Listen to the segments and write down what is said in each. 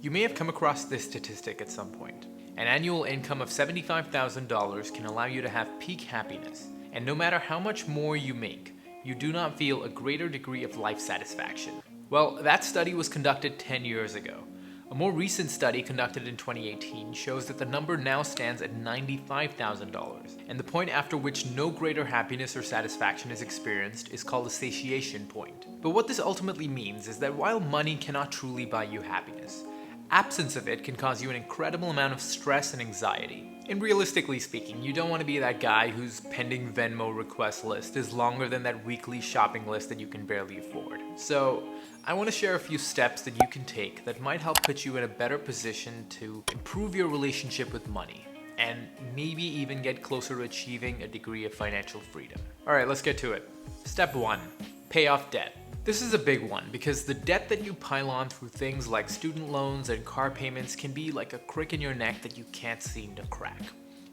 You may have come across this statistic at some point. An annual income of $75,000 can allow you to have peak happiness, and no matter how much more you make, you do not feel a greater degree of life satisfaction. Well, that study was conducted 10 years ago. A more recent study conducted in 2018 shows that the number now stands at $95,000, and the point after which no greater happiness or satisfaction is experienced is called a satiation point. But what this ultimately means is that while money cannot truly buy you happiness, absence of it can cause you an incredible amount of stress and anxiety. And realistically speaking, you don't want to be that guy whose pending Venmo request list is longer than that weekly shopping list that you can barely afford. So, I want to share a few steps that you can take that might help put you in a better position to improve your relationship with money, and maybe even get closer to achieving a degree of financial freedom. Alright, let's get to it. Step 1. Pay off debt. This is a big one because the debt that you pile on through things like student loans and car payments can be like a crick in your neck that you can't seem to crack.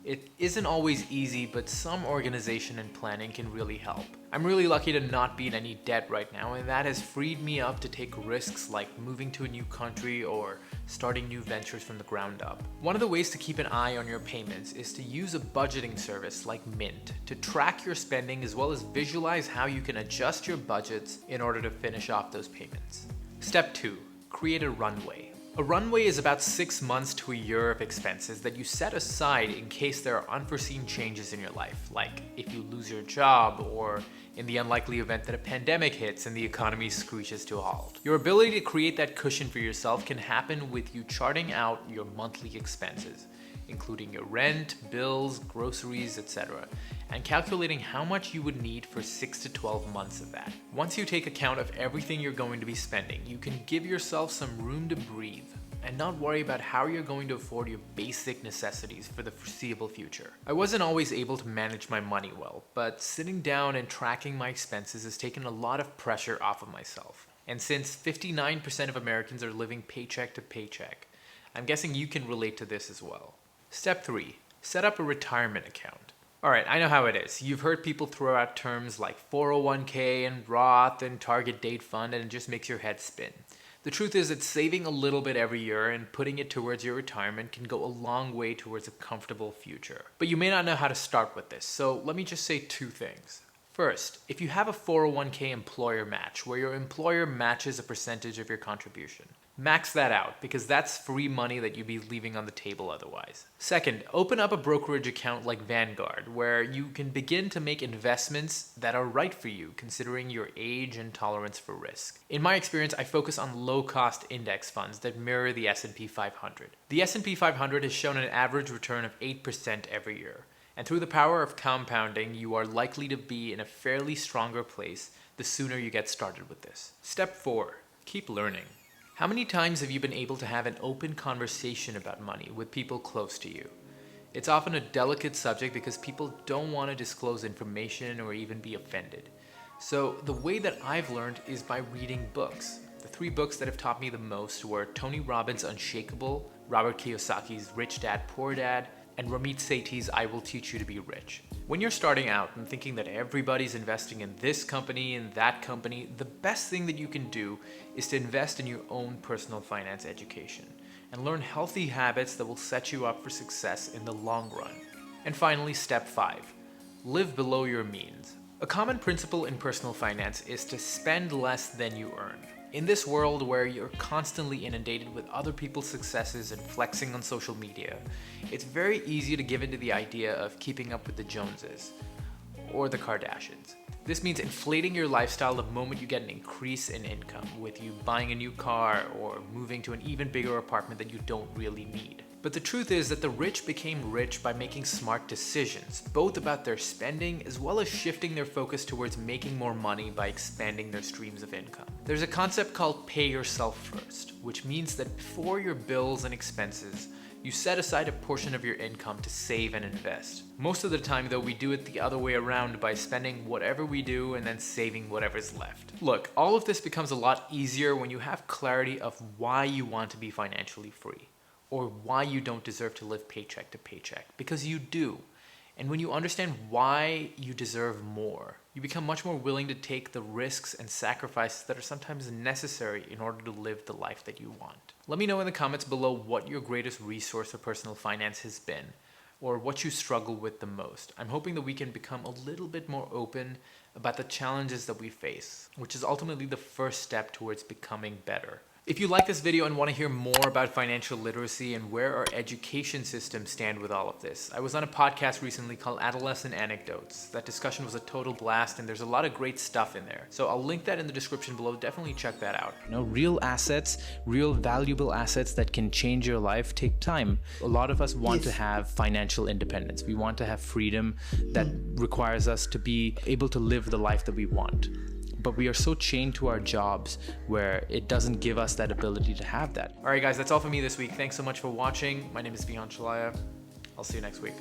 It isn't always easy, but some organization and planning can really help. I'm really lucky to not be in any debt right now, and that has freed me up to take risks like moving to a new country or starting new ventures from the ground up. One of the ways to keep an eye on your payments is to use a budgeting service like Mint to track your spending as well as visualize how you can adjust your budgets in order to finish off those payments. Step 2. Create a runway. A runway is about 6 months to a year of expenses that you set aside in case there are unforeseen changes in your life, like if you lose your job or in the unlikely event that a pandemic hits and the economy screeches to a halt. Your ability to create that cushion for yourself can happen with you charting out your monthly expenses, including your rent, bills, groceries, etc., and calculating how much you would need for 6 to 12 months of that. Once you take account of everything you're going to be spending, you can give yourself some room to breathe and not worry about how you're going to afford your basic necessities for the foreseeable future. I wasn't always able to manage my money well, but sitting down and tracking my expenses has taken a lot of pressure off of myself. And since 59% of Americans are living paycheck to paycheck, I'm guessing you can relate to this as well. Step 3. Set up a retirement account. Alright, I know how it is. You've heard people throw out terms like 401k and Roth and target date fund, and it just makes your head spin. The truth is that saving a little bit every year and putting it towards your retirement can go a long way towards a comfortable future. But you may not know how to start with this, so let me just say 2 things. First, if you have a 401k employer match where your employer matches a percentage of your contribution, max that out because that's free money that you'd be leaving on the table otherwise. Second, open up a brokerage account like Vanguard where you can begin to make investments that are right for you considering your age and tolerance for risk. In my experience, I focus on low-cost index funds that mirror the S&P 500. The S&P 500 has shown an average return of 8% every year. And through the power of compounding, you are likely to be in a fairly stronger place the sooner you get started with this. Step 4. Keep learning. How many times have you been able to have an open conversation about money with people close to you? It's often a delicate subject because people don't want to disclose information or even be offended. So the way that I've learned is by reading books. The 3 books that have taught me the most were Tony Robbins' Unshakable, Robert Kiyosaki's Rich Dad, Poor Dad, and Ramit Sethi's I Will Teach You to Be Rich. When you're starting out and thinking that everybody's investing in this company and that company, the best thing that you can do is to invest in your own personal finance education and learn healthy habits that will set you up for success in the long run. And finally, step 5. Live below your means. A common principle in personal finance is to spend less than you earn. In this world where you're constantly inundated with other people's successes and flexing on social media, it's very easy to give into the idea of keeping up with the Joneses or the Kardashians. This means inflating your lifestyle the moment you get an increase in income, with you buying a new car or moving to an even bigger apartment that you don't really need. But the truth is that the rich became rich by making smart decisions, both about their spending as well as shifting their focus towards making more money by expanding their streams of income. There's a concept called pay yourself first, which means that before your bills and expenses, you set aside a portion of your income to save and invest. Most of the time though, we do it the other way around by spending whatever we do and then saving whatever's left. Look, all of this becomes a lot easier when you have clarity of why you want to be financially free, or why you don't deserve to live paycheck to paycheck, because you do. And when you understand why you deserve more, you become much more willing to take the risks and sacrifices that are sometimes necessary in order to live the life that you want. Let me know in the comments below what your greatest resource of personal finance has been, or what you struggle with the most. I'm hoping that we can become a little bit more open about the challenges that we face, which is ultimately the first step towards becoming better. If you like this video and want to hear more about financial literacy and where our education systems stand with all of this, I was on a podcast recently called Adolescent Anecdotes. That discussion was a total blast, and there's a lot of great stuff in there. So I'll link that in the description below. Definitely check that out. Real assets, real valuable assets that can change your life take time. A lot of us want to have financial independence. We want to have freedom that requires us to be able to live the life that we want. But we are so chained to our jobs where it doesn't give us that ability to have that. All right, guys, that's all for me this week. Thanks so much for watching. My name is Vihan Chelliah. I'll see you next week.